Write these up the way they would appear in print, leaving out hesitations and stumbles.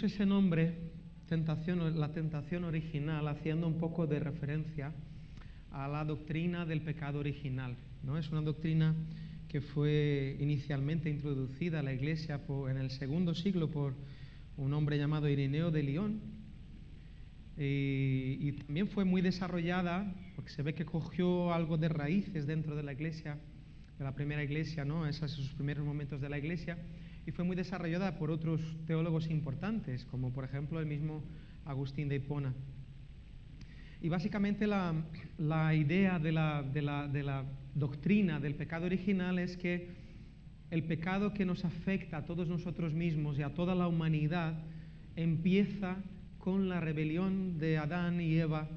ese nombre, la tentación original, haciendo un poco de referencia a la doctrina del pecado original, ¿no? Es una doctrina que fue inicialmente introducida a la Iglesia en el segundo siglo por un hombre llamado Ireneo de Lyon, y también fue muy desarrollada, porque se ve que cogió algo de raíces dentro de la Iglesia, de la primera Iglesia, ¿no? Esos sus primeros momentos de la Iglesia, y fue muy desarrollada por otros teólogos importantes, como por ejemplo el mismo Agustín de Hipona. Y básicamente la idea de la doctrina del pecado original es que el pecado que nos afecta a todos nosotros mismos y a toda la humanidad empieza con la rebelión de Adán y Eva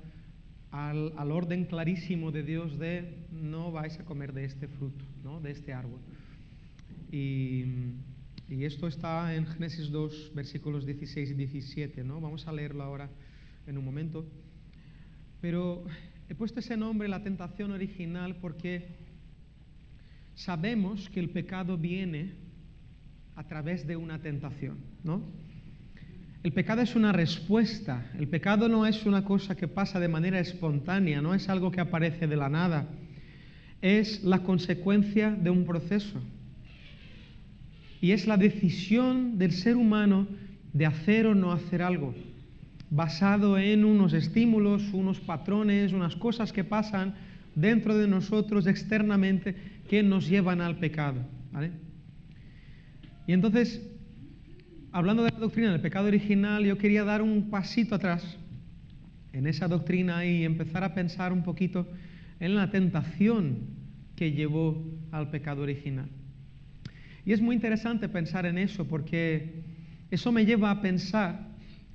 al orden clarísimo de Dios de no vais a comer de este fruto, ¿no? De este árbol. Y esto está en Génesis 2, versículos 16 y 17, ¿no? Vamos a leerlo ahora en un momento. Pero he puesto ese nombre, la tentación original, porque sabemos que el pecado viene a través de una tentación, ¿no? El pecado es una respuesta. El pecado no es una cosa que pasa de manera espontánea, no es algo que aparece de la nada. Es la consecuencia de un proceso. Y es la decisión del ser humano de hacer o no hacer algo, basado en unos estímulos, unos patrones, unas cosas que pasan dentro de nosotros externamente que nos llevan al pecado, ¿vale? Y entonces, hablando de la doctrina del pecado original, yo quería dar un pasito atrás en esa doctrina y empezar a pensar un poquito en la tentación que llevó al pecado original. Y es muy interesante pensar en eso, porque eso me lleva a pensar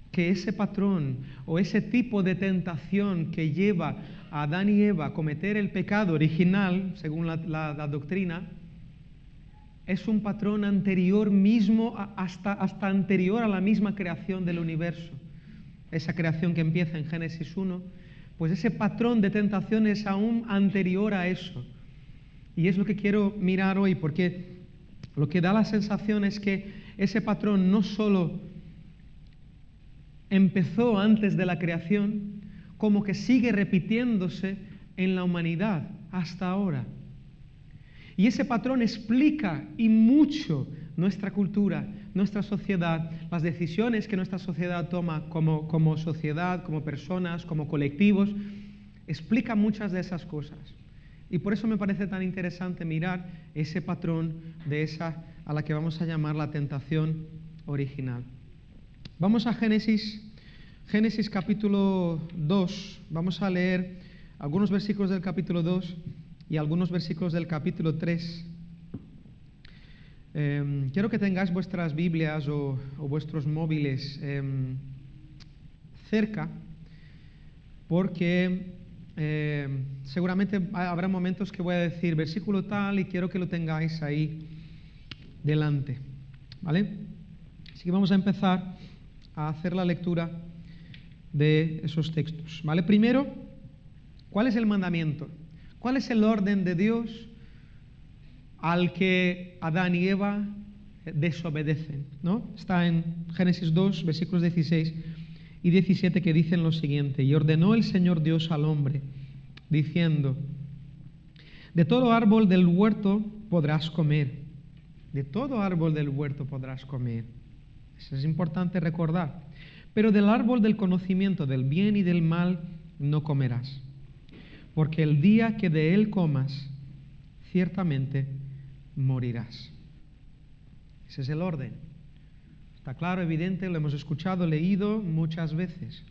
que ese patrón o ese tipo de tentación que lleva a Adán y Eva a cometer el pecado original, según la doctrina, es un patrón anterior mismo, hasta anterior a la misma creación del universo. Esa creación que empieza en Génesis 1, pues ese patrón de tentación es aún anterior a eso. Y es lo que quiero mirar hoy, porque lo que da la sensación es que ese patrón no solo empezó antes de la creación, como que sigue repitiéndose en la humanidad hasta ahora. Y ese patrón explica y mucho nuestra cultura, nuestra sociedad, las decisiones que nuestra sociedad toma como sociedad, como personas, como colectivos, explica muchas de esas cosas. Y por eso me parece tan interesante mirar ese patrón de esa a la que vamos a llamar la tentación original. Vamos a Génesis capítulo 2, vamos a leer algunos versículos del capítulo 2 y algunos versículos del capítulo 3. Quiero que tengáis vuestras Biblias o vuestros móviles cerca, porque seguramente habrá momentos que voy a decir versículo tal y quiero que lo tengáis ahí delante, ¿vale? Así que vamos a empezar a hacer la lectura de esos textos, ¿vale? Primero, ¿cuál es el mandamiento? ¿Cuál es el orden de Dios al que Adán y Eva desobedecen, ¿no? Está en Génesis 2, versículos 16 y 17, que dicen lo siguiente: y ordenó el Señor Dios al hombre, diciendo: de todo árbol del huerto podrás comer, de todo árbol del huerto podrás comer. Eso es importante recordar. Pero del árbol del conocimiento del bien y del mal no comerás, porque el día que de él comas, ciertamente morirás. Ese es el orden. Está claro, evidente, lo hemos escuchado, leído muchas veces.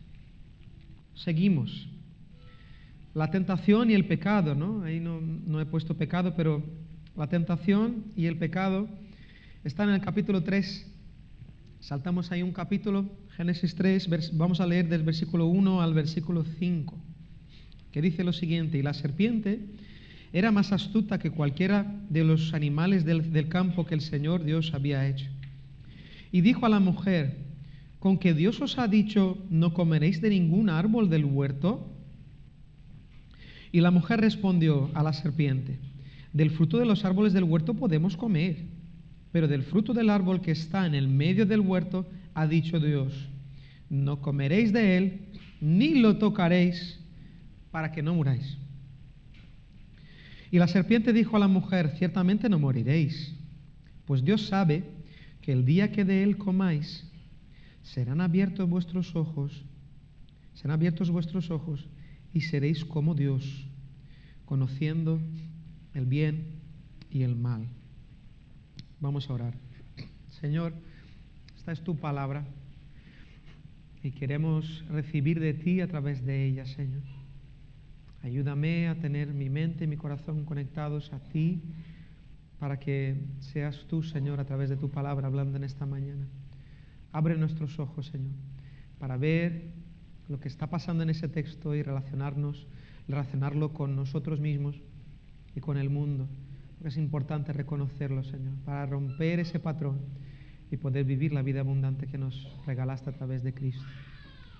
Seguimos. La tentación y el pecado, ¿no? Ahí no he puesto pecado, pero la tentación y el pecado están en el capítulo 3. Saltamos ahí un capítulo, Génesis 3, vamos a leer del versículo 1 al versículo 5, que dice lo siguiente: y la serpiente era más astuta que cualquiera de los animales del campo que el Señor Dios había hecho. Y dijo a la mujer: ¿con que Dios os ha dicho, no comeréis de ningún árbol del huerto? Y la mujer respondió a la serpiente: del fruto de los árboles del huerto podemos comer, Pero del fruto del árbol que está en el medio del huerto, ha dicho Dios, no comeréis de él, ni lo tocaréis, para que no muráis. Y la serpiente dijo a la mujer, ciertamente no moriréis, pues Dios sabe que el día que de él comáis, serán abiertos vuestros ojos, y seréis como Dios, conociendo el bien y el mal. Vamos a orar. Señor, esta es tu palabra y queremos recibir de ti a través de ella, Señor. Ayúdame a tener mi mente y mi corazón conectados a ti para que seas tú, Señor, a través de tu palabra hablando en esta mañana. Abre nuestros ojos, Señor, para ver lo que está pasando en ese texto y relacionarlo con nosotros mismos y con el mundo. Porque es importante reconocerlo, Señor, para romper ese patrón y poder vivir la vida abundante que nos regalaste a través de Cristo.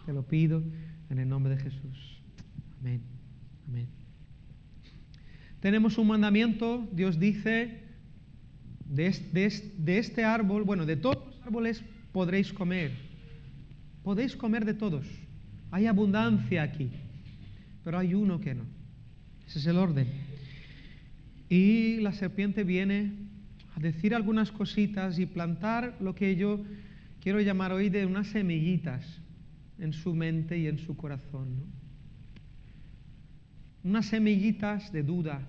Te lo pido en el nombre de Jesús. Amén. Amén. Tenemos un mandamiento. Dios dice, de este árbol, bueno, de todos los árboles podréis comer. Podéis comer de todos. Hay abundancia aquí, pero hay uno que no. Ese es el orden. Y la serpiente viene a decir algunas cositas y plantar lo que yo quiero llamar hoy de unas semillitas en su mente y en su corazón, ¿no? Unas semillitas de duda,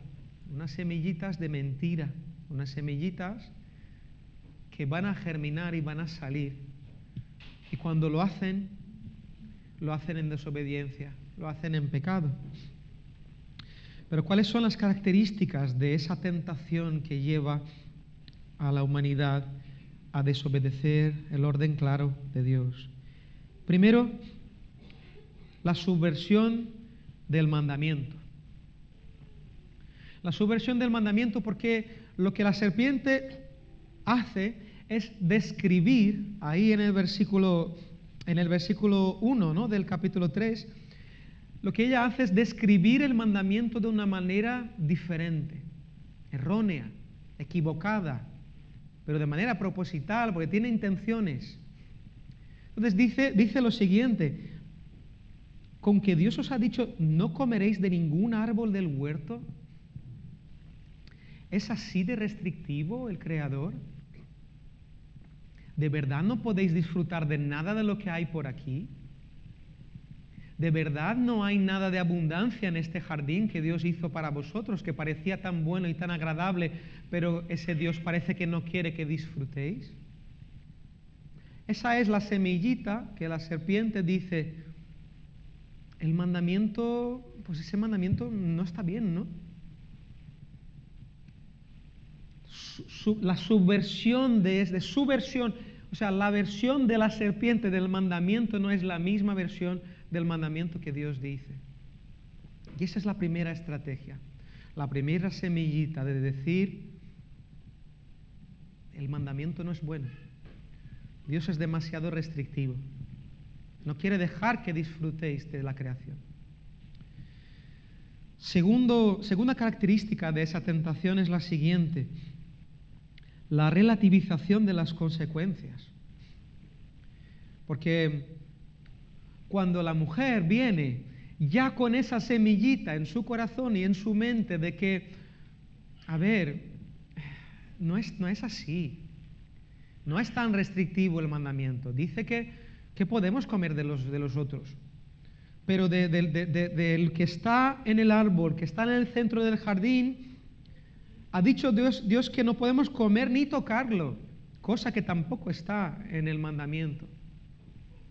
unas semillitas de mentira, unas semillitas que van a germinar y van a salir. Y cuando lo hacen en desobediencia, lo hacen en pecado. Pero ¿cuáles son las características de esa tentación que lleva a la humanidad a desobedecer el orden claro de Dios? Primero, la subversión del mandamiento. La subversión del mandamiento, porque lo que la serpiente hace es describir, ahí en el versículo 1, ¿no?, del capítulo 3, lo que ella hace es describir el mandamiento de una manera diferente, errónea, equivocada, pero de manera proposital, porque tiene intenciones. Entonces dice lo siguiente, con que Dios os ha dicho, no comeréis de ningún árbol del huerto. ¿Es así de restrictivo el Creador? ¿De verdad no podéis disfrutar de nada de lo que hay por aquí? ¿De verdad no hay nada de abundancia en este jardín que Dios hizo para vosotros, que parecía tan bueno y tan agradable, pero ese Dios parece que no quiere que disfrutéis? Esa es la semillita que la serpiente dice, el mandamiento, pues ese mandamiento no está bien, ¿no? La subversión de su versión, o sea, la versión de la serpiente del mandamiento no es la misma versión del mandamiento que Dios dice. Y esa es la primera estrategia, la primera semillita de decir, el mandamiento no es bueno, Dios es demasiado restrictivo, no quiere dejar que disfrutéis de la creación. Segunda característica de esa tentación es la siguiente, la relativización de las consecuencias. Porque cuando la mujer viene ya con esa semillita en su corazón y en su mente de que, a ver, no es así, no es tan restrictivo el mandamiento. Dice que podemos comer de los otros, pero del que está en el árbol, que está en el centro del jardín, ha dicho Dios que no podemos comer ni tocarlo, cosa que tampoco está en el mandamiento.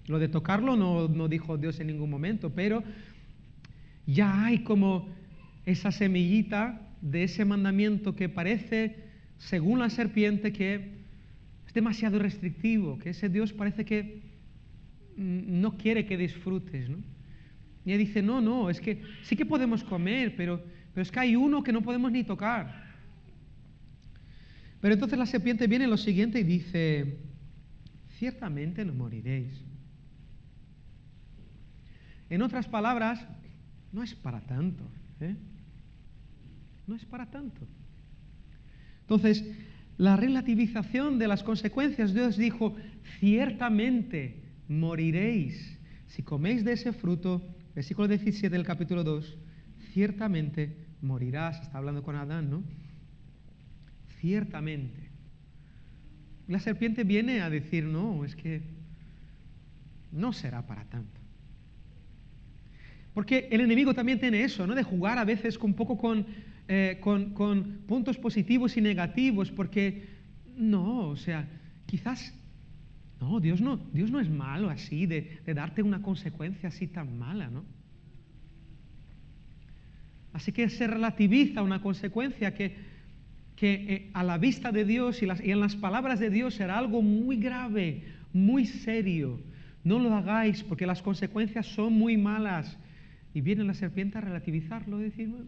Lo de tocarlo no dijo Dios en ningún momento, pero ya hay como esa semillita de ese mandamiento que parece, según la serpiente, que es demasiado restrictivo, que ese Dios parece que no quiere que disfrutes, ¿no? Y ella dice, no, es que sí que podemos comer, pero es que hay uno que no podemos ni tocar. Pero entonces la serpiente viene en lo siguiente y dice, ciertamente no moriréis. En otras palabras, no es para tanto, ¿eh? No es para tanto. Entonces, la relativización de las consecuencias. Dios dijo, ciertamente moriréis si coméis de ese fruto. Versículo 17 del capítulo 2, ciertamente morirás. Está hablando con Adán, ¿no? Ciertamente. La serpiente viene a decir, no, es que no será para tanto. Porque el enemigo también tiene eso, ¿no? De jugar a veces un poco con puntos positivos y negativos, porque no, o sea, quizás, no, Dios no es malo así, de darte una consecuencia así tan mala, ¿no? Así que se relativiza una consecuencia que a la vista de Dios y en las palabras de Dios será algo muy grave, muy serio. No lo hagáis porque las consecuencias son muy malas. Y viene la serpiente a relativizarlo y decir, bueno,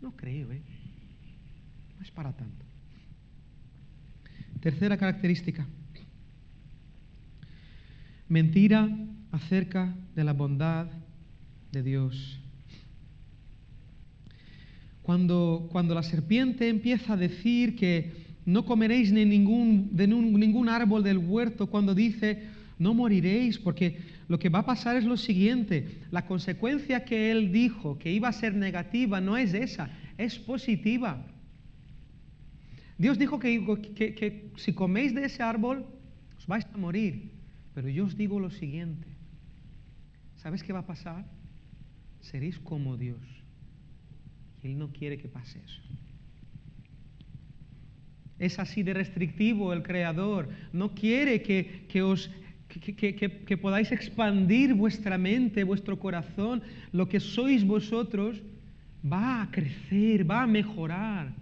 no creo, no es para tanto. Tercera característica. Mentira acerca de la bondad de Dios. Cuando la serpiente empieza a decir que no comeréis de ningún árbol del huerto, cuando dice no moriréis, porque lo que va a pasar es lo siguiente, la consecuencia que él dijo que iba a ser negativa no es esa, es positiva. Dios dijo que si coméis de ese árbol os vais a morir, pero yo os digo lo siguiente, ¿sabes qué va a pasar? Seréis como Dios. Y Él no quiere que pase eso. Es así de restrictivo el Creador. No quiere que podáis expandir vuestra mente, vuestro corazón. Lo que sois vosotros va a crecer, va a mejorar.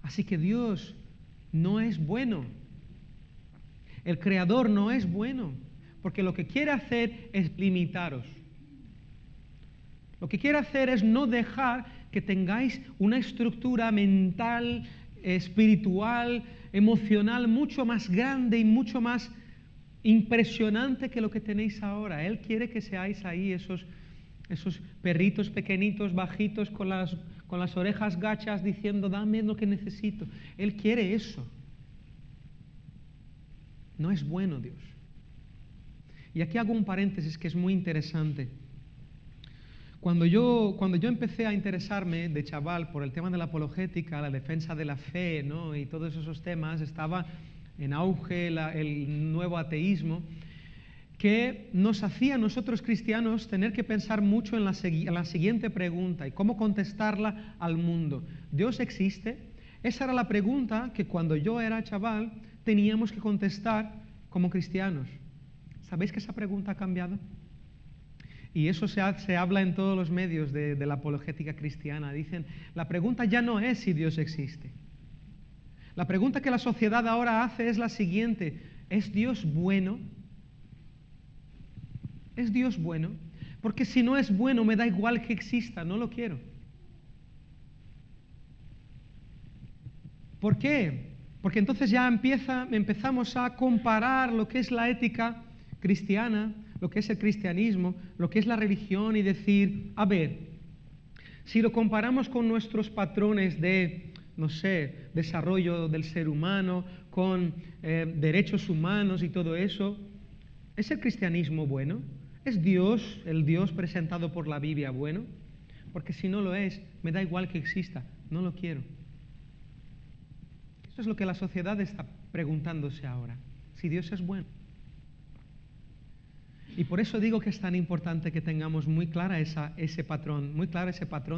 Así que Dios no es bueno. El Creador no es bueno, porque lo que quiere hacer es limitaros. Lo que quiere hacer es no dejar que tengáis una estructura mental, espiritual, emocional mucho más grande y mucho más impresionante que lo que tenéis ahora. Él quiere que seáis ahí esos perritos pequeñitos, bajitos, con las orejas gachas, diciendo, dame lo que necesito. Él quiere eso. No es bueno Dios. Y aquí hago un paréntesis que es muy interesante. Cuando yo empecé a interesarme de chaval por el tema de la apologética, la defensa de la fe, ¿no? Y todos esos temas, estaba en auge el nuevo ateísmo, que nos hacía a nosotros cristianos tener que pensar mucho en la siguiente pregunta y cómo contestarla al mundo. ¿Dios existe? Esa era la pregunta que cuando yo era chaval teníamos que contestar como cristianos. ¿Sabéis que esa pregunta ha cambiado? Y eso se habla en todos los medios de la apologética cristiana. Dicen, la pregunta ya no es si Dios existe. La pregunta que la sociedad ahora hace es la siguiente, ¿es Dios bueno? ¿Es Dios bueno? Porque si no es bueno, me da igual que exista, no lo quiero. ¿Por qué? Porque entonces ya empezamos a comparar lo que es la ética cristiana, lo que es el cristianismo, lo que es la religión y decir, a ver, si lo comparamos con nuestros patrones de, no sé, desarrollo del ser humano, con derechos humanos y todo eso, ¿es el cristianismo bueno? ¿Es Dios, el Dios presentado por la Biblia, bueno? Porque si no lo es, me da igual que exista, no lo quiero. Eso es lo que la sociedad está preguntándose ahora, si Dios es bueno. Y por eso digo que es tan importante que tengamos muy claro ese patrón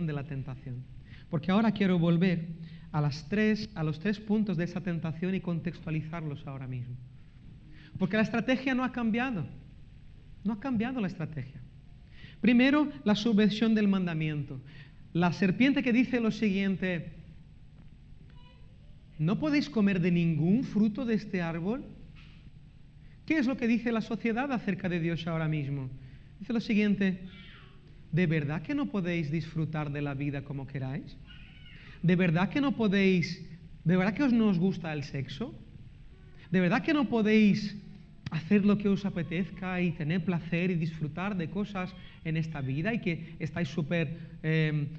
de la tentación. Porque ahora quiero volver a los tres puntos de esa tentación y contextualizarlos ahora mismo. Porque la estrategia no ha cambiado. No ha cambiado la estrategia. Primero, la subversión del mandamiento. La serpiente que dice lo siguiente, ¿no podéis comer de ningún fruto de este árbol? ¿Qué es lo que dice la sociedad acerca de Dios ahora mismo? Dice lo siguiente, ¿de verdad que no podéis disfrutar de la vida como queráis? ¿De verdad que no podéis, de verdad que no os gusta el sexo? ¿De verdad que no podéis hacer lo que os apetezca y tener placer y disfrutar de cosas en esta vida y que estáis súper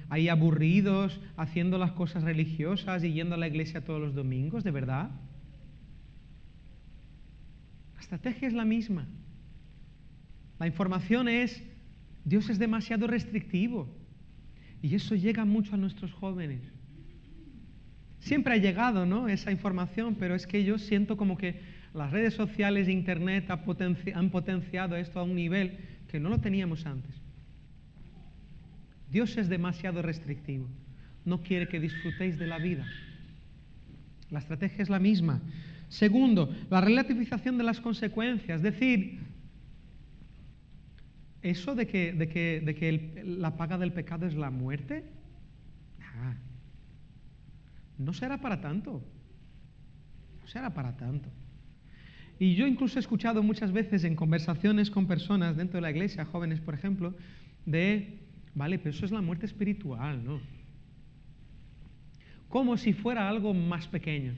ahí aburridos haciendo las cosas religiosas y yendo a la iglesia todos los domingos, ¿de verdad? La estrategia es la misma. La información es, Dios es demasiado restrictivo y eso llega mucho a nuestros jóvenes. Siempre ha llegado, ¿no?, esa información, pero es que yo siento como que las redes sociales e Internet han potenciado esto a un nivel que no lo teníamos antes. Dios es demasiado restrictivo. No quiere que disfrutéis de la vida. La estrategia es la misma. Segundo, la relativización de las consecuencias. Es decir, eso de que la paga del pecado es la muerte, no será para tanto. No será para tanto. Y yo incluso he escuchado muchas veces en conversaciones con personas dentro de la iglesia, jóvenes por ejemplo, vale, pero eso es la muerte espiritual, ¿no? Como si fuera algo más pequeño,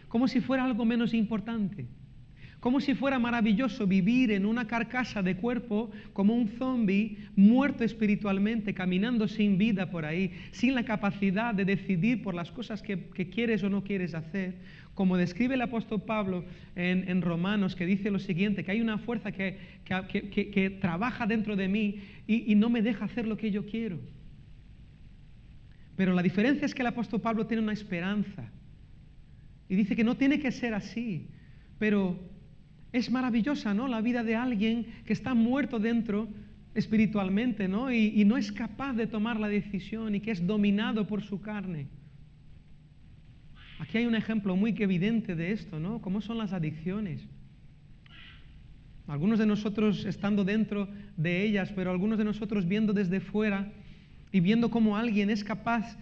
como si fuera algo menos importante, como si fuera maravilloso vivir en una carcasa de cuerpo como un zombie, muerto espiritualmente, caminando sin vida por ahí, sin la capacidad de decidir por las cosas que quieres o no quieres hacer. Como describe el apóstol Pablo en Romanos, que dice lo siguiente, que hay una fuerza que trabaja dentro de mí y no me deja hacer lo que yo quiero. Pero la diferencia es que el apóstol Pablo tiene una esperanza y dice que no tiene que ser así, pero es maravillosa, ¿no?, la vida de alguien que está muerto dentro espiritualmente, ¿no?, y no es capaz de tomar la decisión y que es dominado por su carne. Aquí hay un ejemplo muy evidente de esto, ¿no?, cómo son las adicciones. Algunos de nosotros estando dentro de ellas, pero algunos de nosotros viendo desde fuera y viendo cómo alguien es capaz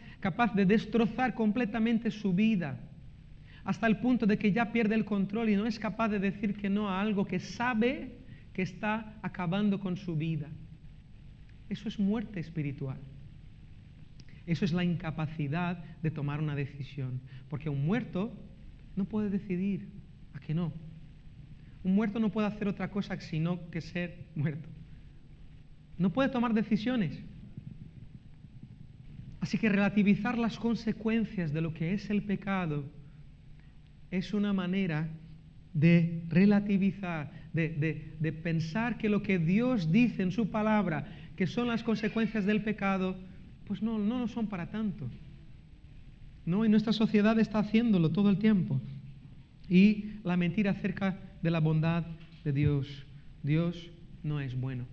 de destrozar completamente su vida, hasta el punto de que ya pierde el control y no es capaz de decir que no a algo que sabe que está acabando con su vida. Eso es muerte espiritual. Eso es la incapacidad de tomar una decisión. Porque un muerto no puede decidir, ¿a que no? Un muerto no puede hacer otra cosa sino que ser muerto. No puede tomar decisiones. Así que relativizar las consecuencias de lo que es el pecado es una manera de relativizar, de pensar que lo que Dios dice en su palabra, que son las consecuencias del pecado, pues no lo son para tanto. No, y nuestra sociedad está haciéndolo todo el tiempo. Y la mentira acerca de la bondad de Dios. Dios no es bueno.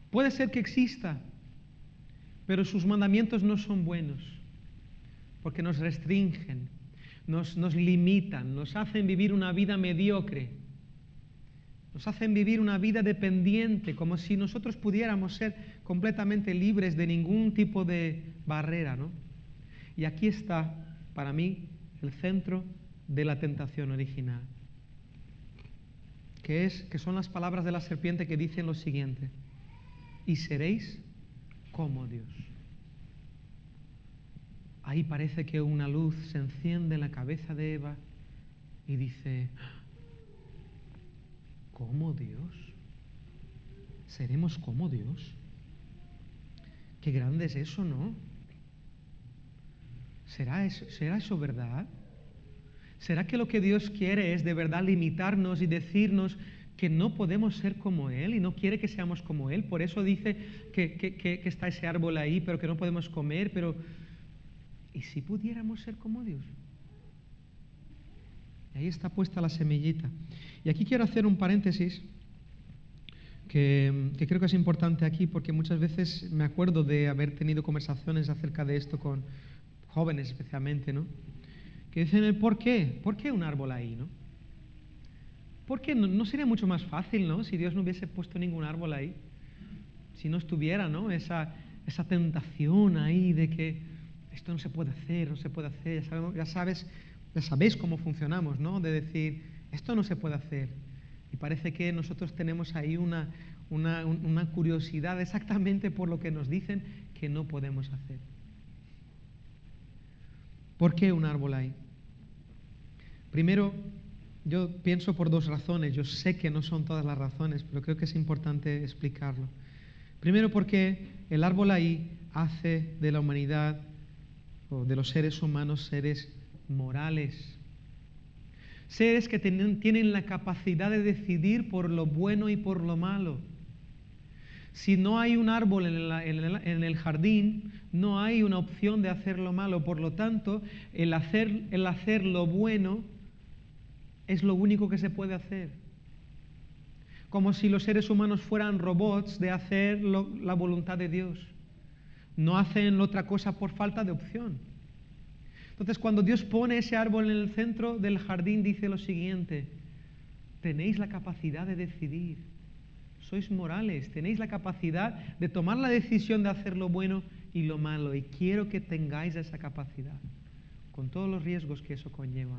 Puede ser que exista, pero sus mandamientos no son buenos, porque nos restringen, nos limitan, nos hacen vivir una vida mediocre, nos hacen vivir una vida dependiente, como si nosotros pudiéramos ser completamente libres de ningún tipo de barrera, ¿no? Y aquí está, para mí, el centro de la tentación original, que son las palabras de la serpiente que dicen lo siguiente: y seréis como Dios. Ahí parece que una luz se enciende en la cabeza de Eva y dice: ¿cómo Dios? ¿Seremos como Dios? Qué grande es eso, ¿no? ¿Será eso verdad? ¿Será que lo que Dios quiere es de verdad limitarnos y decirnos que no podemos ser como Él y no quiere que seamos como Él? Por eso dice que está ese árbol ahí, pero que no podemos comer, pero ¿y si pudiéramos ser como Dios? Y ahí está puesta la semillita. Y aquí quiero hacer un paréntesis que creo que es importante aquí, porque muchas veces me acuerdo de haber tenido conversaciones acerca de esto con jóvenes especialmente, ¿no? Que dicen el ¿por qué? ¿Por qué un árbol ahí, no? ¿Por qué? ¿No sería mucho más fácil, no? Si Dios no hubiese puesto ningún árbol ahí. Si no estuviera, ¿no?, esa tentación ahí de que esto no se puede hacer, no se puede hacer. Ya sabéis cómo funcionamos, ¿no? De decir, esto no se puede hacer. Y parece que nosotros tenemos ahí una curiosidad exactamente por lo que nos dicen que no podemos hacer. ¿Por qué un árbol ahí? Primero, Yo pienso por dos razones. Yo sé que no son todas las razones, pero creo que es importante explicarlo. Primero porque el árbol ahí hace de la humanidad o de los seres humanos seres morales. Seres que tienen la capacidad de decidir por lo bueno y por lo malo. Si no hay un árbol en el jardín, no hay una opción de hacer lo malo. Por lo tanto, el hacer lo bueno es lo único que se puede hacer. Como si los seres humanos fueran robots de hacer la voluntad de Dios. No hacen otra cosa por falta de opción. Entonces, cuando Dios pone ese árbol en el centro del jardín, dice lo siguiente: tenéis la capacidad de decidir. Sois morales, tenéis la capacidad de tomar la decisión de hacer lo bueno y lo malo. Y quiero que tengáis esa capacidad, con todos los riesgos que eso conlleva,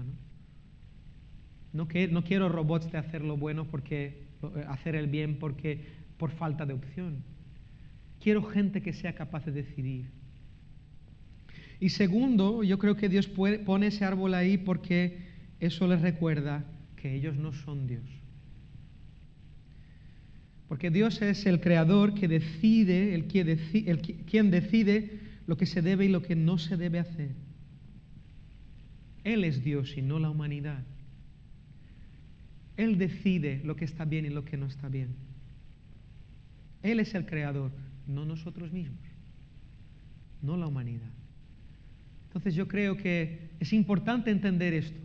¿no? No quiero robots de hacer lo bueno hacer el bien por falta de opción. Quiero gente que sea capaz de decidir. Y segundo, yo creo que Dios pone ese árbol ahí porque eso les recuerda que ellos no son Dios. Porque Dios es el creador que decide, quien decide lo que se debe y lo que no se debe hacer. Él es Dios y no la humanidad. Él decide lo que está bien y lo que no está bien. Él es el creador, no nosotros mismos, no la humanidad. Entonces yo creo que es importante entender esto,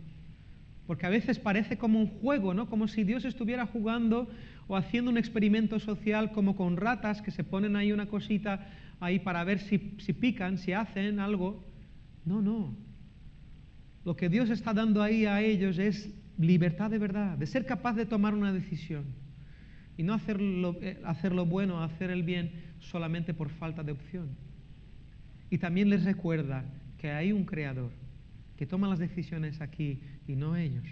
porque a veces parece como un juego, ¿no? Como si Dios estuviera jugando o haciendo un experimento social como con ratas que se ponen ahí una cosita ahí para ver si pican, si hacen algo. No. Lo que Dios está dando ahí a ellos es libertad de verdad, de ser capaz de tomar una decisión y no hacer lo bueno, hacer el bien solamente por falta de opción. Y también les recuerda que hay un creador que toma las decisiones aquí y no ellos.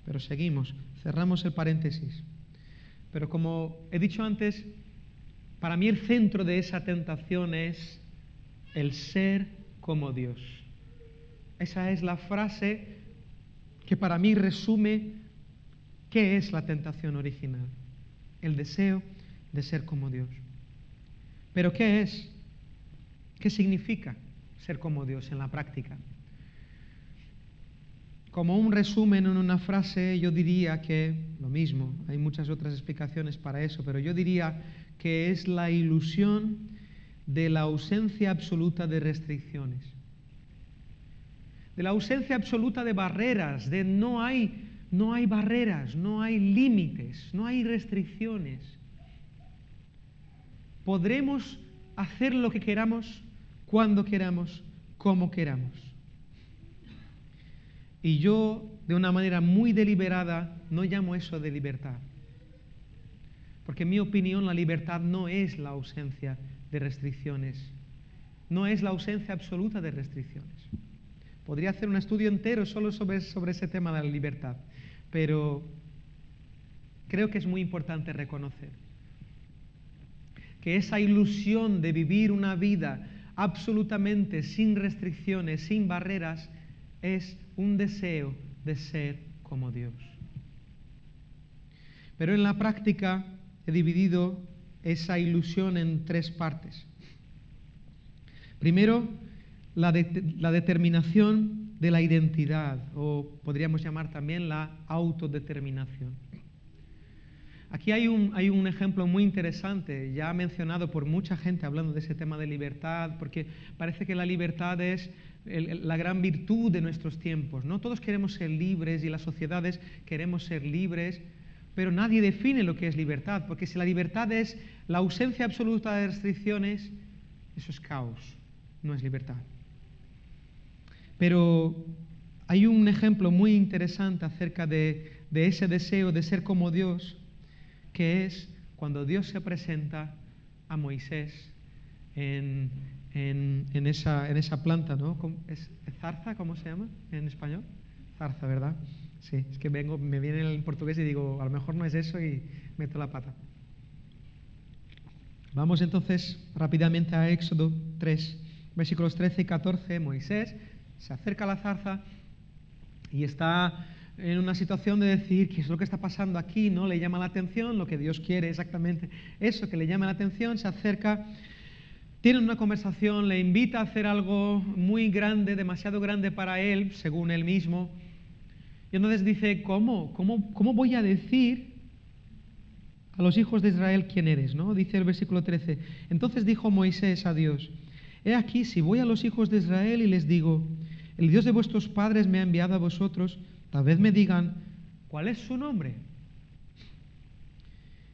Pero seguimos, cerramos el paréntesis. Pero como he dicho antes, para mí el centro de esa tentación es el ser como Dios. Esa es la frase que para mí resume qué es la tentación original. El deseo de ser como Dios. ¿Pero qué es? ¿Qué significa ser como Dios en la práctica? Como un resumen en una frase, yo diría que, lo mismo, hay muchas otras explicaciones para eso, pero yo diría que es la ilusión de la ausencia absoluta de restricciones. De la ausencia absoluta de barreras, de no hay barreras, no hay límites, no hay restricciones. Podremos hacer lo que queramos, cuando queramos, como queramos. Y yo, de una manera muy deliberada, no llamo eso de libertad. Porque en mi opinión la libertad no es la ausencia de restricciones. No es la ausencia absoluta de restricciones. Podría hacer un estudio entero solo sobre ese tema de la libertad. Pero creo que es muy importante reconocer que esa ilusión de vivir una vida absolutamente sin restricciones, sin barreras, es un deseo de ser como Dios. Pero en la práctica he dividido esa ilusión en tres partes. Primero, la determinación de la identidad, o podríamos llamar también la autodeterminación. Aquí hay un ejemplo muy interesante, ya mencionado por mucha gente hablando de ese tema de libertad, porque parece que la libertad es la gran virtud de nuestros tiempos, ¿no? Todos queremos ser libres y las sociedades queremos ser libres, pero nadie define lo que es libertad, porque si la libertad es la ausencia absoluta de restricciones, eso es caos, no es libertad. Pero hay un ejemplo muy interesante acerca de ese deseo de ser como Dios, que es cuando Dios se presenta a Moisés en esa planta, ¿no? ¿Es zarza? ¿Cómo se llama en español? Zarza, ¿verdad? Sí, es que me viene en portugués y digo, a lo mejor no es eso y meto la pata. Vamos entonces rápidamente a Éxodo 3, versículos 13 y 14. Moisés se acerca a la zarza y está en una situación de decir qué es lo que está pasando aquí, ¿no? Le llama la atención, lo que Dios quiere exactamente eso, que le llame la atención, se acerca, tienen una conversación, le invita a hacer algo muy grande, demasiado grande para él, según él mismo. Y entonces dice, ¿cómo voy a decir a los hijos de Israel quién eres? ¿No? Dice el versículo 13. Entonces dijo Moisés a Dios, he aquí, si voy a los hijos de Israel y les digo, el Dios de vuestros padres me ha enviado a vosotros, tal vez me digan, ¿cuál es su nombre?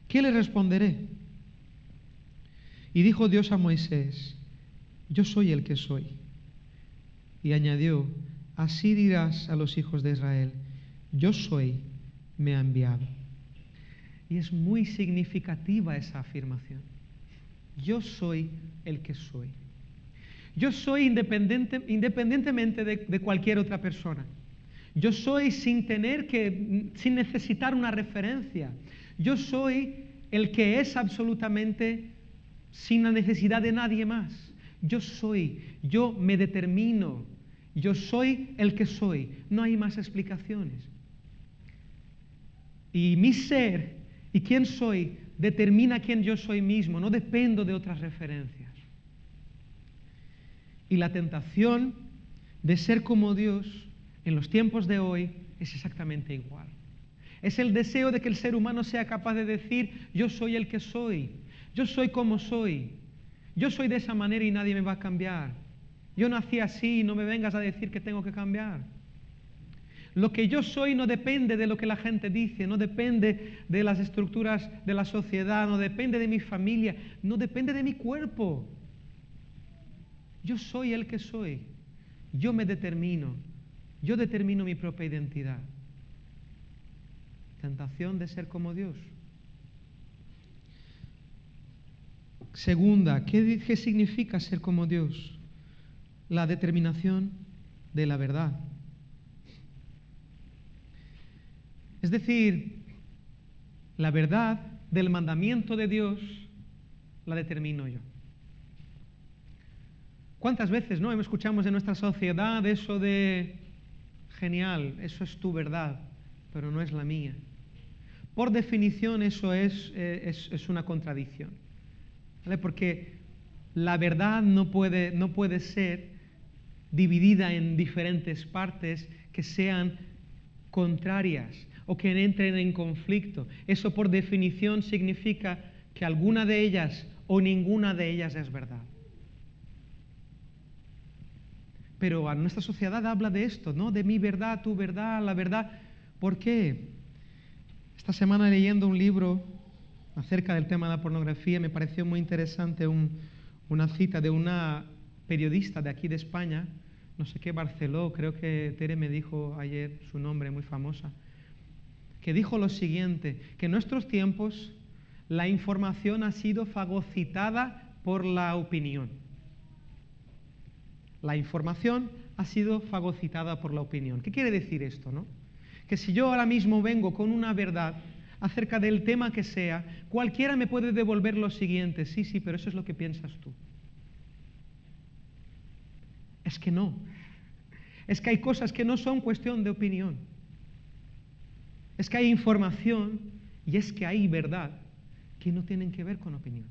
¿Qué le responderé? Y dijo Dios a Moisés, yo soy el que soy. Y añadió, así dirás a los hijos de Israel, yo soy, me ha enviado. Y es muy significativa esa afirmación. Yo soy el que soy. Yo soy independientemente de cualquier otra persona. Yo soy sin necesitar una referencia. Yo soy el que es absolutamente sin la necesidad de nadie más. Yo soy, yo me determino. Yo soy el que soy. No hay más explicaciones. Y mi ser y quién soy determina quién yo soy mismo. No dependo de otras referencias. Y la tentación de ser como Dios en los tiempos de hoy es exactamente igual. Es el deseo de que el ser humano sea capaz de decir, yo soy el que soy, yo soy como soy, yo soy de esa manera y nadie me va a cambiar. Yo nací así y no me vengas a decir que tengo que cambiar. Lo que yo soy no depende de lo que la gente dice, no depende de las estructuras de la sociedad, no depende de mi familia, no depende de mi cuerpo. Yo soy el que soy. Yo me determino. Yo determino mi propia identidad. Tentación de ser como Dios. Segunda, ¿qué significa ser como Dios? La determinación de la verdad. Es decir, la verdad del mandamiento de Dios la determino yo. ¿Cuántas veces no escuchamos en nuestra sociedad eso de genial, eso es tu verdad, pero no es la mía? Por definición eso es una contradicción, ¿vale? Porque la verdad no puede ser dividida en diferentes partes que sean contrarias o que entren en conflicto. Eso por definición significa que alguna de ellas o ninguna de ellas es verdad. Pero a nuestra sociedad habla de esto, ¿no? De mi verdad, tu verdad, la verdad. ¿Por qué? Esta semana leyendo un libro acerca del tema de la pornografía me pareció muy interesante una cita de una periodista de aquí de España, no sé qué, Barceló, creo que Tere me dijo ayer su nombre, muy famosa, que dijo lo siguiente, que en nuestros tiempos la información ha sido fagocitada por la opinión. La información ha sido fagocitada por la opinión. ¿Qué quiere decir esto, no? Que si yo ahora mismo vengo con una verdad acerca del tema que sea, cualquiera me puede devolver lo siguiente, sí, pero eso es lo que piensas tú. Es que no. Es que hay cosas que no son cuestión de opinión. Es que hay información y es que hay verdad que no tienen que ver con opinión.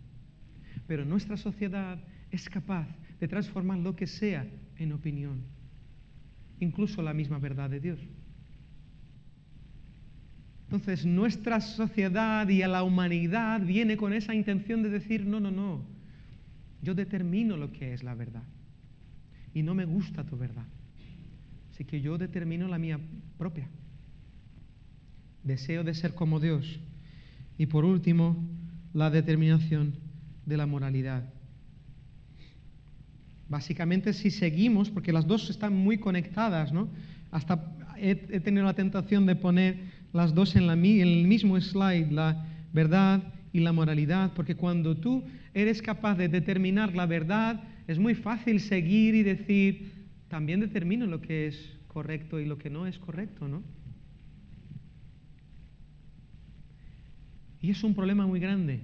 Pero nuestra sociedad es capaz de transformar lo que sea en opinión, incluso la misma verdad de Dios. Entonces, nuestra sociedad y a la humanidad viene con esa intención de decir, no, yo determino lo que es la verdad y no me gusta tu verdad, así que yo determino la mía propia. Deseo de ser como Dios. Y por último, la determinación de la moralidad. Básicamente, si seguimos, porque las dos están muy conectadas, ¿no? Hasta he tenido la tentación de poner las dos en el mismo slide, la verdad y la moralidad, porque cuando tú eres capaz de determinar la verdad, es muy fácil seguir y decir, también determino lo que es correcto y lo que no es correcto, ¿no? Y es un problema muy grande,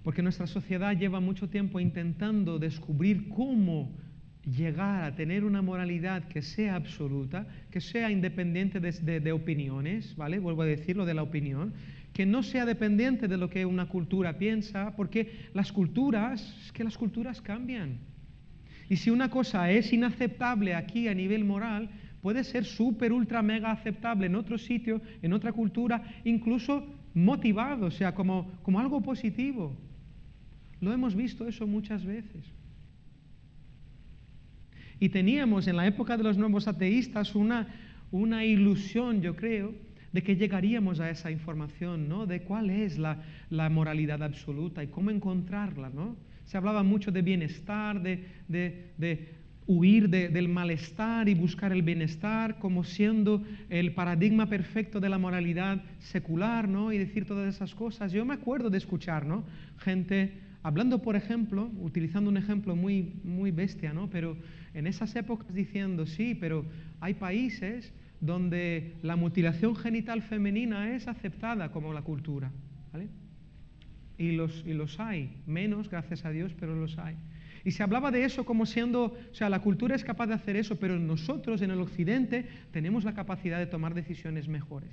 porque nuestra sociedad lleva mucho tiempo intentando descubrir cómo llegar a tener una moralidad que sea absoluta, que sea independiente de opiniones, ¿vale? Vuelvo a decir lo de la opinión, que no sea dependiente de lo que una cultura piensa, porque las culturas cambian. Y si una cosa es inaceptable aquí a nivel moral, puede ser súper, ultra, mega aceptable en otro sitio, en otra cultura, incluso motivado, o sea, como algo positivo. Lo hemos visto eso muchas veces. Y teníamos en la época de los nuevos ateístas una ilusión, yo creo, de que llegaríamos a esa información, ¿no? De cuál es la moralidad absoluta y cómo encontrarla, ¿no? Se hablaba mucho de bienestar, de huir del malestar y buscar el bienestar como siendo el paradigma perfecto de la moralidad secular, ¿no? Y decir todas esas cosas. Yo me acuerdo de escuchar, ¿no? Gente hablando, por ejemplo, utilizando un ejemplo muy, muy bestia, ¿no? Pero en esas épocas diciendo, sí, pero hay países donde la mutilación genital femenina es aceptada como la cultura, ¿vale? Y los hay, menos, gracias a Dios, pero los hay. Y se hablaba de eso como siendo, o sea, la cultura es capaz de hacer eso, pero nosotros en el Occidente tenemos la capacidad de tomar decisiones mejores.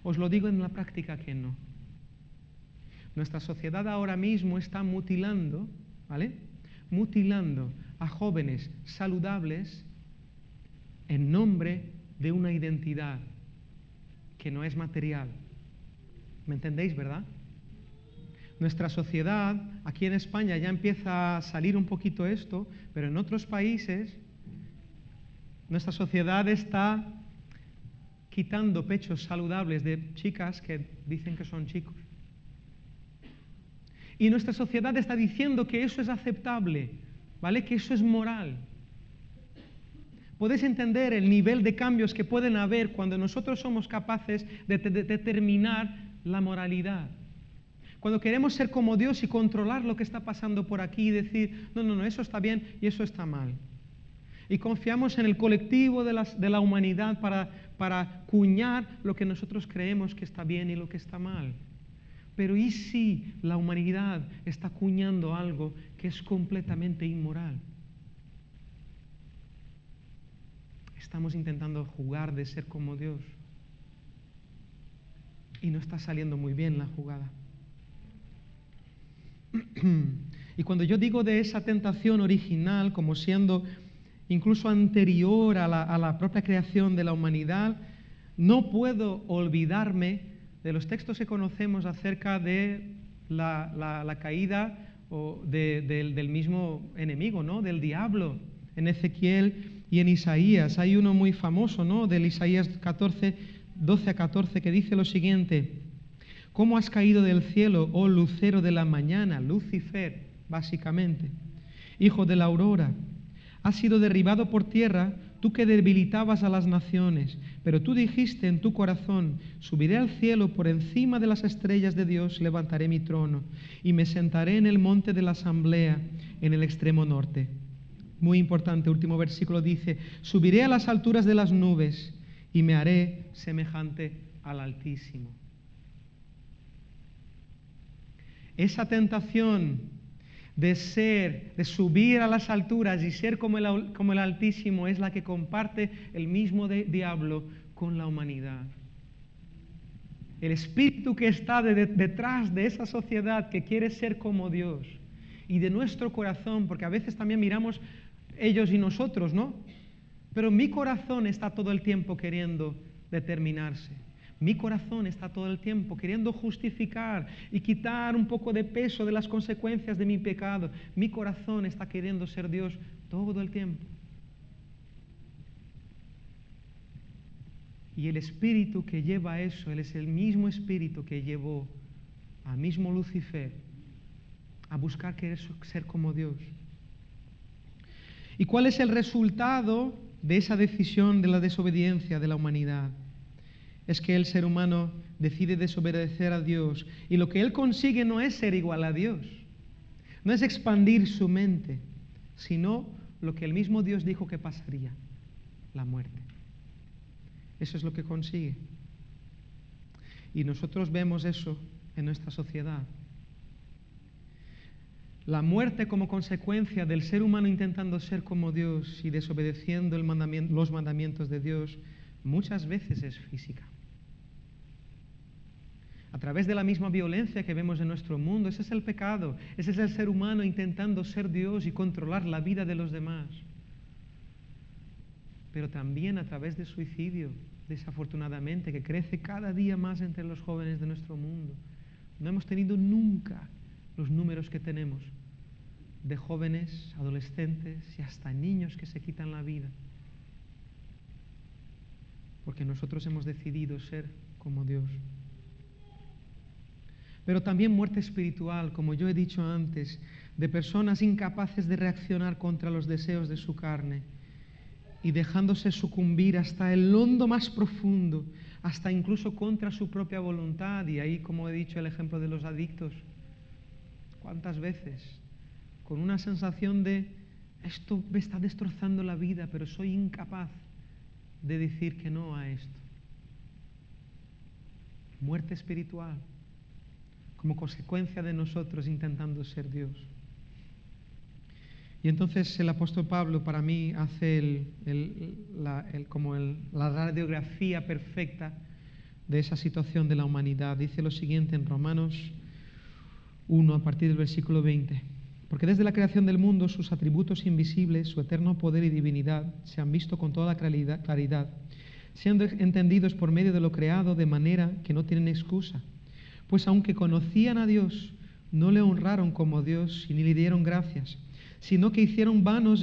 Os lo digo en la práctica que no. Nuestra sociedad ahora mismo está mutilando, ¿vale? Mutilando a jóvenes saludables en nombre de una identidad que no es material. ¿Me entendéis, verdad? Nuestra sociedad, aquí en España ya empieza a salir un poquito esto, pero en otros países nuestra sociedad está quitando pechos saludables de chicas que dicen que son chicos. Y nuestra sociedad está diciendo que eso es aceptable, ¿vale? Que eso es moral. Podéis entender el nivel de cambios que pueden haber cuando nosotros somos capaces de determinar la moralidad. Cuando queremos ser como Dios y controlar lo que está pasando por aquí y decir, no, eso está bien y eso está mal. Y confiamos en el colectivo de la humanidad para cuñar lo que nosotros creemos que está bien y lo que está mal. Pero ¿y si la humanidad está cuñando algo que es completamente inmoral? Estamos intentando jugar de ser como Dios. Y no está saliendo muy bien la jugada. Y cuando yo digo de esa tentación original como siendo incluso anterior a la propia creación de la humanidad, no puedo olvidarme de los textos que conocemos acerca de la caída del mismo enemigo, ¿no? Del diablo, en Ezequiel y en Isaías. Hay uno muy famoso, ¿no? Del Isaías 14, 12 a 14, que dice lo siguiente: ¿cómo has caído del cielo, oh lucero de la mañana? Lucifer, básicamente, hijo de la aurora. Has sido derribado por tierra, tú que debilitabas a las naciones. Pero tú dijiste en tu corazón: subiré al cielo, por encima de las estrellas de Dios levantaré mi trono, y me sentaré en el monte de la asamblea, en el extremo norte. Muy importante, último versículo dice: subiré a las alturas de las nubes, y me haré semejante al Altísimo. Esa tentación de subir a las alturas y ser como el Altísimo es la que comparte el mismo diablo con la humanidad. El espíritu que está detrás de esa sociedad que quiere ser como Dios, y de nuestro corazón, porque a veces también miramos ellos y nosotros, ¿no? Pero mi corazón está todo el tiempo queriendo determinarse. Mi corazón está todo el tiempo queriendo justificar y quitar un poco de peso de las consecuencias de mi pecado. Mi corazón está queriendo ser Dios todo el tiempo. Y el espíritu que lleva eso, él es el mismo espíritu que llevó al mismo Lucifer a buscar querer ser como Dios. ¿Y cuál es el resultado de esa decisión de la desobediencia de la humanidad? Es que el ser humano decide desobedecer a Dios, y lo que él consigue no es ser igual a Dios, no es expandir su mente, sino lo que el mismo Dios dijo que pasaría: la muerte. Eso es lo que consigue. Y nosotros vemos eso en nuestra sociedad. La muerte como consecuencia del ser humano intentando ser como Dios y desobedeciendo los mandamientos de Dios, muchas veces es física. A través de la misma violencia que vemos en nuestro mundo, ese es el pecado, ese es el ser humano intentando ser Dios y controlar la vida de los demás. Pero también a través del suicidio, desafortunadamente, que crece cada día más entre los jóvenes de nuestro mundo. No hemos tenido nunca los números que tenemos de jóvenes, adolescentes y hasta niños que se quitan la vida. Porque nosotros hemos decidido ser como Dios. Pero también muerte espiritual, como yo he dicho antes, de personas incapaces de reaccionar contra los deseos de su carne y dejándose sucumbir hasta el hondo más profundo, hasta incluso contra su propia voluntad. Y ahí, como he dicho, el ejemplo de los adictos. ¿Cuántas veces? Con una sensación de, esto me está destrozando la vida, pero soy incapaz de decir que no a esto. Muerte espiritual, como consecuencia de nosotros intentando ser Dios. Y entonces el apóstol Pablo para mí hace la radiografía perfecta de esa situación de la humanidad. Dice lo siguiente en Romanos 1, a partir del versículo 20. Porque desde la creación del mundo sus atributos invisibles, su eterno poder y divinidad, se han visto con toda claridad, siendo entendidos por medio de lo creado de manera que no tienen excusa. Pues aunque conocían a Dios, no le honraron como Dios y ni le dieron gracias, sino que se hicieron vanos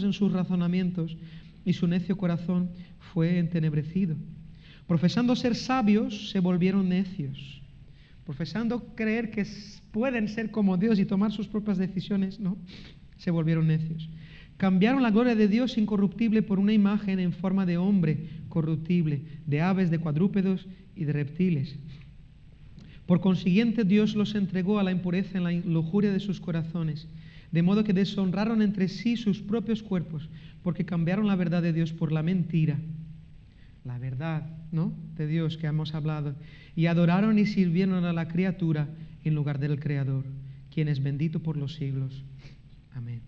en sus razonamientos y su necio corazón fue entenebrecido. Profesando ser sabios, se volvieron necios. Profesando creer que pueden ser como Dios y tomar sus propias decisiones, no, se volvieron necios. Cambiaron la gloria de Dios incorruptible por una imagen en forma de hombre corruptible, de aves, de cuadrúpedos y de reptiles. Por consiguiente, Dios los entregó a la impureza en la lujuria de sus corazones, de modo que deshonraron entre sí sus propios cuerpos, porque cambiaron la verdad de Dios por la mentira. La verdad, ¿no?, de Dios que hemos hablado, y adoraron y sirvieron a la criatura en lugar del Creador, quien es bendito por los siglos. Amén.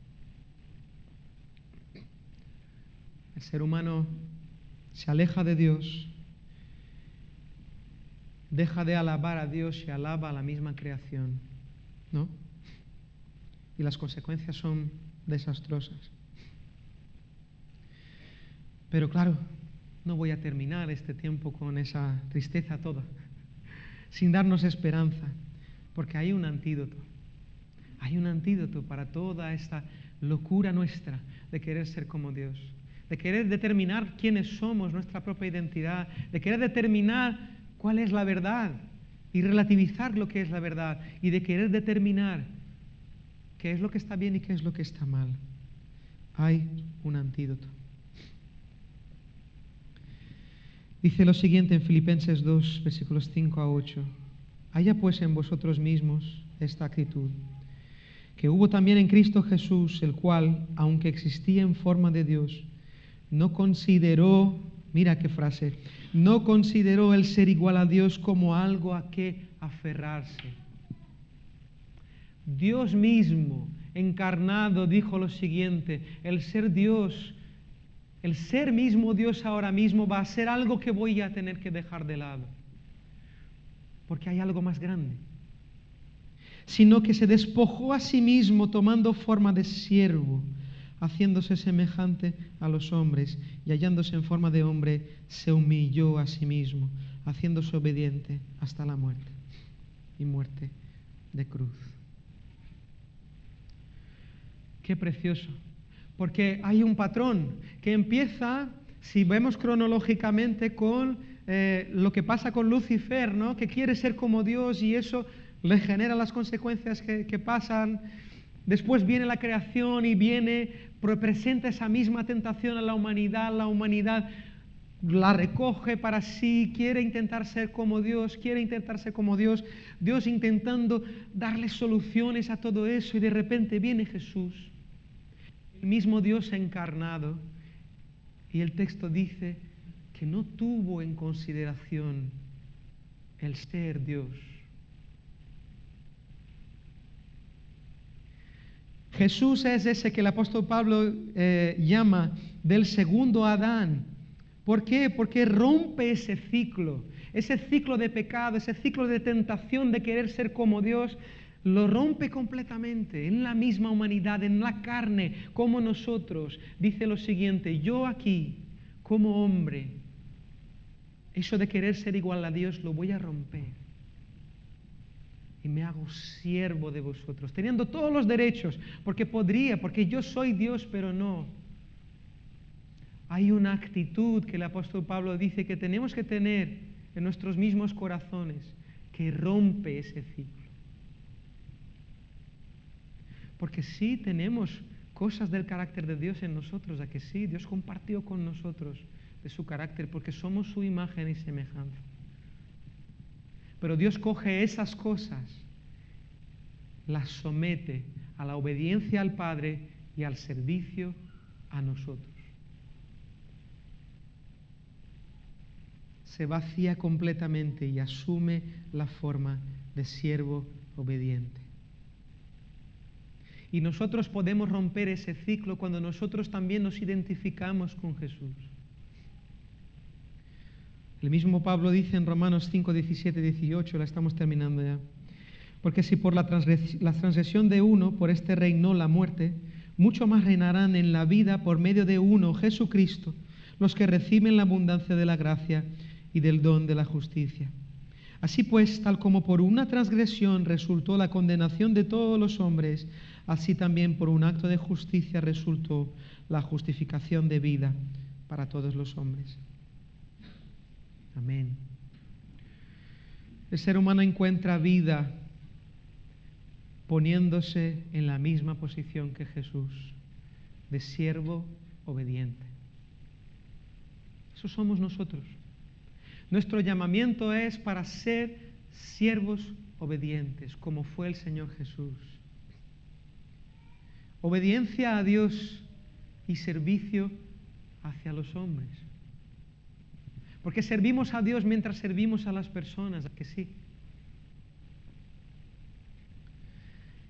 El ser humano se aleja de Dios, deja de alabar a Dios y alaba a la misma creación, ¿no? Y las consecuencias son desastrosas. Pero claro, no voy a terminar este tiempo con esa tristeza toda, sin darnos esperanza, porque hay un antídoto. Hay un antídoto para toda esta locura nuestra de querer ser como Dios, de querer determinar quiénes somos, nuestra propia identidad, de querer determinar cuál es la verdad y relativizar lo que es la verdad, y de querer determinar qué es lo que está bien y qué es lo que está mal. Hay un antídoto. Dice lo siguiente en Filipenses 2, versículos 5 a 8. Haya pues en vosotros mismos esta actitud, que hubo también en Cristo Jesús, el cual, aunque existía en forma de Dios, no consideró, mira qué frase, no consideró el ser igual a Dios como algo a que aferrarse. Dios mismo, encarnado, dijo lo siguiente: el ser Dios, el ser mismo Dios ahora mismo va a ser algo que voy a tener que dejar de lado, porque hay algo más grande. Sino que se despojó a sí mismo tomando forma de siervo, haciéndose semejante a los hombres, y hallándose en forma de hombre, se humilló a sí mismo, haciéndose obediente hasta la muerte, y muerte de cruz. Qué precioso, porque hay un patrón que empieza, si vemos cronológicamente, con lo que pasa con Lucifer, ¿no?, que quiere ser como Dios y eso le genera las consecuencias que pasan. Después viene la creación y presenta esa misma tentación a la humanidad la recoge para sí, quiere intentar ser como Dios, Dios intentando darle soluciones a todo eso, y de repente viene Jesús, el mismo Dios encarnado, y el texto dice que no tuvo en consideración el ser Dios. Jesús es ese que el apóstol Pablo llama del segundo Adán. ¿Por qué? Porque rompe ese ciclo de pecado, ese ciclo de tentación de querer ser como Dios, lo rompe completamente en la misma humanidad, en la carne, como nosotros. Dice lo siguiente: yo aquí, como hombre, eso de querer ser igual a Dios lo voy a romper. Y me hago siervo de vosotros, teniendo todos los derechos, porque yo soy Dios, pero no. Hay una actitud que el apóstol Pablo dice que tenemos que tener en nuestros mismos corazones, que rompe ese ciclo. Porque sí tenemos cosas del carácter de Dios en nosotros, ¿a que sí? Dios compartió con nosotros de su carácter, porque somos su imagen y semejanza. Pero Dios coge esas cosas, las somete a la obediencia al Padre y al servicio a nosotros. Se vacía completamente y asume la forma de siervo obediente. Y nosotros podemos romper ese ciclo cuando nosotros también nos identificamos con Jesús. El mismo Pablo dice en Romanos 5, 17, 18, la estamos terminando ya. Porque si por la transgresión de uno, por este reinó la muerte, mucho más reinarán en la vida por medio de uno, Jesucristo, los que reciben la abundancia de la gracia y del don de la justicia. Así pues, tal como por una transgresión resultó la condenación de todos los hombres, así también por un acto de justicia resultó la justificación de vida para todos los hombres. Amén. El ser humano encuentra vida poniéndose en la misma posición que Jesús, de siervo obediente. Eso somos nosotros. Nuestro llamamiento es para ser siervos obedientes, como fue el Señor Jesús. Obediencia a Dios y servicio hacia los hombres. Porque servimos a Dios mientras servimos a las personas, ¿a que sí?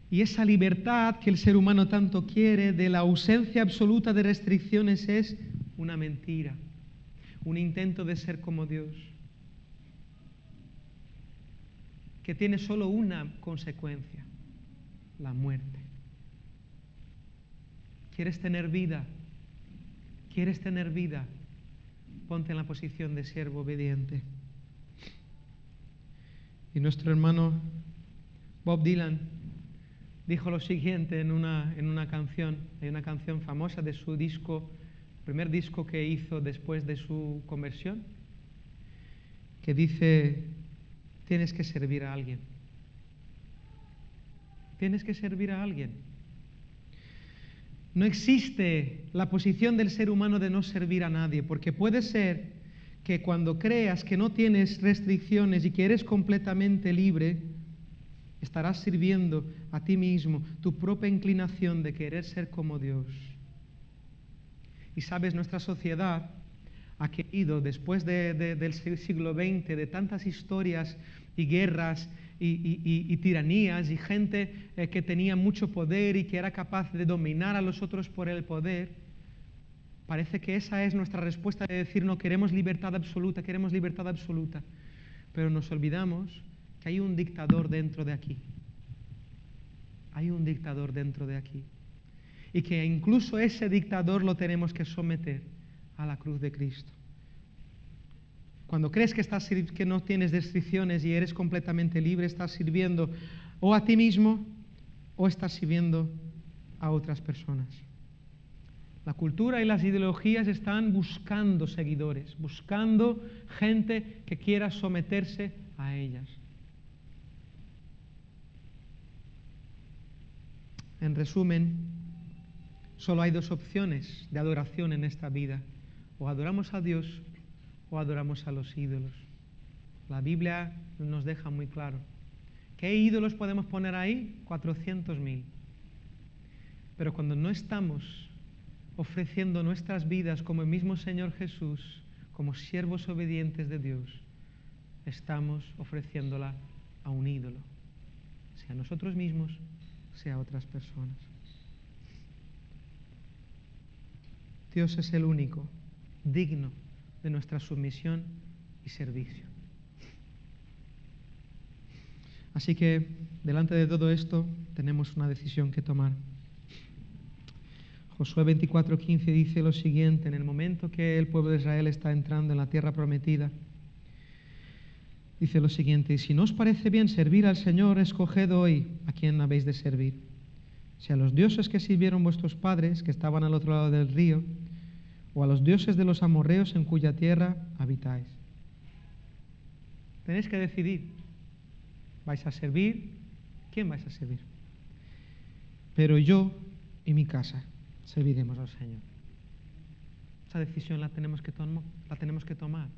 Y esa libertad que el ser humano tanto quiere, de la ausencia absoluta de restricciones, es una mentira, un intento de ser como Dios, que tiene solo una consecuencia: la muerte. ¿Quieres tener vida? ¿Quieres tener vida? Ponte en la posición de siervo obediente. Y nuestro hermano Bob Dylan dijo lo siguiente en una canción. Hay una canción famosa de su disco, primer disco que hizo después de su conversión, que dice: tienes que servir a alguien. Tienes que servir a alguien. No existe la posición del ser humano de no servir a nadie, porque puede ser que cuando creas que no tienes restricciones y que eres completamente libre, estarás sirviendo a ti mismo, tu propia inclinación de querer ser como Dios. Y sabes, nuestra sociedad ha querido, después del siglo XX, de tantas historias y guerras y tiranías y gente que tenía mucho poder y que era capaz de dominar a los otros por el poder, parece que esa es nuestra respuesta de decir: no, queremos libertad absoluta, queremos libertad absoluta. Pero nos olvidamos que hay un dictador dentro de aquí. Hay un dictador dentro de aquí. Y que incluso ese dictador lo tenemos que someter a la cruz de Cristo. Cuando crees que no tienes restricciones y eres completamente libre, estás sirviendo o a ti mismo o estás sirviendo a otras personas. La cultura y las ideologías están buscando seguidores, buscando gente que quiera someterse a ellas. En resumen, solo hay dos opciones de adoración en esta vida: o adoramos a Dios o adoramos a los ídolos. La Biblia nos deja muy claro. ¿Qué ídolos podemos poner ahí? 400.000. Pero cuando no estamos ofreciendo nuestras vidas como el mismo Señor Jesús, como siervos obedientes de Dios, estamos ofreciéndola a un ídolo, sea a nosotros mismos, sea a otras personas. Dios es el único digno de nuestra sumisión y servicio. Así que, delante de todo esto, tenemos una decisión que tomar. Josué 24:15 dice lo siguiente: en el momento que el pueblo de Israel está entrando en la tierra prometida, dice lo siguiente: y si no os parece bien servir al Señor, escoged hoy a quién habéis de servir, si a los dioses que sirvieron vuestros padres, que estaban al otro lado del río, o a los dioses de los amorreos en cuya tierra habitáis. Tenéis que decidir. ¿Vais a servir? ¿Quién vais a servir? Pero yo y mi casa serviremos al Señor. Esa decisión la tenemos que tomar.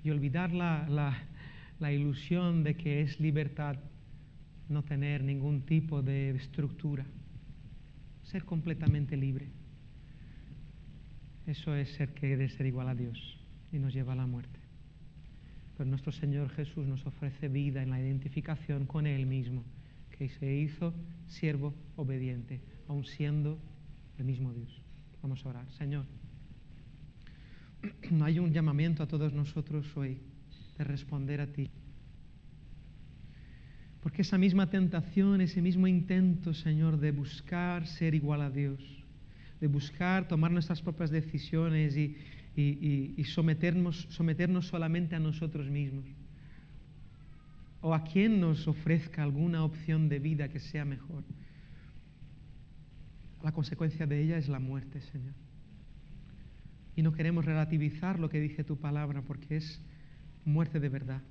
Y olvidar la ilusión de que es libertad no tener ningún tipo de estructura. Ser completamente libre. Eso es querer ser igual a Dios y nos lleva a la muerte. Pero nuestro Señor Jesús nos ofrece vida en la identificación con Él mismo, que se hizo siervo obediente, aun siendo el mismo Dios. Vamos a orar. Señor, hay un llamamiento a todos nosotros hoy de responder a ti. Porque esa misma tentación, ese mismo intento, Señor, de buscar ser igual a Dios, de buscar tomar nuestras propias decisiones y someternos solamente a nosotros mismos, o a quien nos ofrezca alguna opción de vida que sea mejor, la consecuencia de ella es la muerte, Señor. Y no queremos relativizar lo que dice tu palabra, porque es muerte de verdad,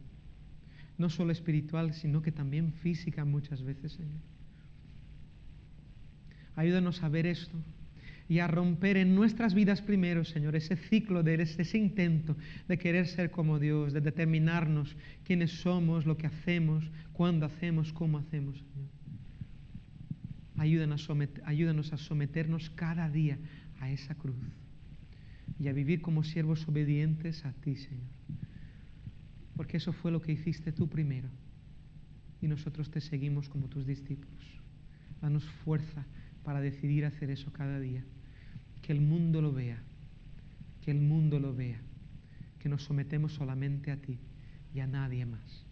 no solo espiritual, sino que también física muchas veces, Señor. Ayúdanos a ver esto y a romper en nuestras vidas primero, Señor, ese ciclo, ese intento de querer ser como Dios, de determinarnos quiénes somos, lo que hacemos, cuándo hacemos, cómo hacemos, Señor. Ayúdanos a someternos cada día a esa cruz y a vivir como siervos obedientes a ti, Señor. Porque eso fue lo que hiciste tú primero y nosotros te seguimos como tus discípulos. Danos fuerza para decidir hacer eso cada día. Que el mundo lo vea, que nos sometemos solamente a ti y a nadie más.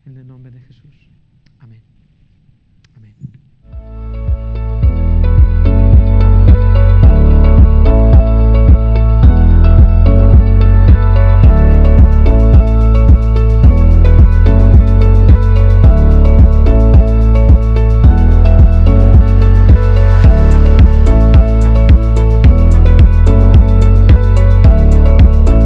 En el nombre de Jesús. Amén. Amén.